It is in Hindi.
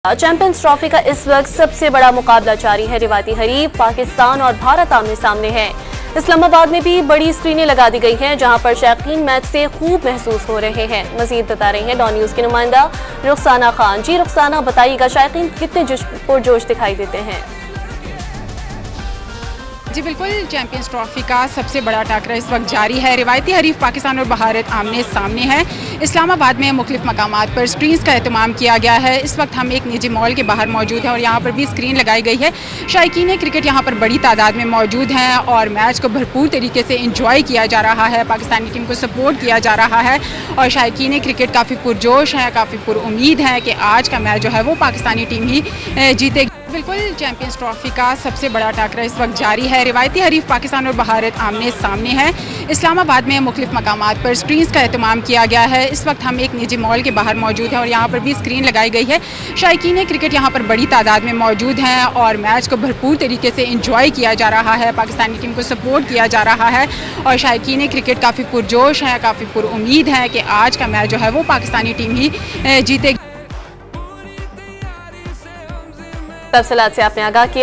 चैंपियंस ट्रॉफी का इस वक्त सबसे बड़ा मुकाबला जारी है। रिवायती हरीफ पाकिस्तान और भारत आमने सामने हैं। इस्लामाबाद में भी बड़ी स्क्रीनें लगा दी गई हैं, जहां पर शौकीन मैच से खूब महसूस हो रहे हैं। मजीद बता रही हैं डॉन न्यूज की नुमाइंदा रुखसाना खान। जी रुखसाना, बताइएगा शौकीन कितने पुरजोश दिखाई देते हैं? जी बिल्कुल, चैंपियंस ट्रॉफी का सबसे बड़ा टाकरा इस वक्त जारी है। रिवायती हरीफ पाकिस्तान और भारत आमने सामने है। इस्लामाबाद में मुख्तलिफ मकामात पर स्क्रीन्स का एहतमाम किया गया है। इस वक्त हम एक निजी मॉल के बाहर मौजूद हैं और यहाँ पर भी स्क्रीन लगाई गई है। शायकीन क्रिकेट यहाँ पर बड़ी तादाद में मौजूद हैं और मैच को भरपूर तरीके से इंजॉय किया जा रहा है। पाकिस्तानी टीम को सपोर्ट किया जा रहा है और शायकीन क्रिकेट काफ़ी पुरजोश हैं, काफ़ी पुरुम्मीद हैं कि आज का मैच जो है वो पाकिस्तानी टीम ही जीतेगी। बिल्कुल, चैंपियंस ट्रॉफी का सबसे बड़ा टाकरा इस वक्त जारी है। रिवायती हरीफ पाकिस्तान और भारत आमने सामने है। इस्लामाबाद में मुख्तलिफ मकामात पर स्क्रीन्स का एहतमाम किया गया है। इस वक्त हम एक निजी मॉल के बाहर मौजूद हैं और यहाँ पर भी स्क्रीन लगाई गई है। शायकीन क्रिकेट यहाँ पर बड़ी तादाद में मौजूद हैं और मैच को भरपूर तरीके से इंजॉय किया जा रहा है। पाकिस्तानी टीम को सपोर्ट किया जा रहा है और शायकीन क्रिकेट काफ़ी पुरजोश हैं, काफ़ी पुरुम्मीद हैं कि आज का मैच जो है वो पाकिस्तानी टीम ही जीतेगी। तफसीलात से आपने आगाह किया।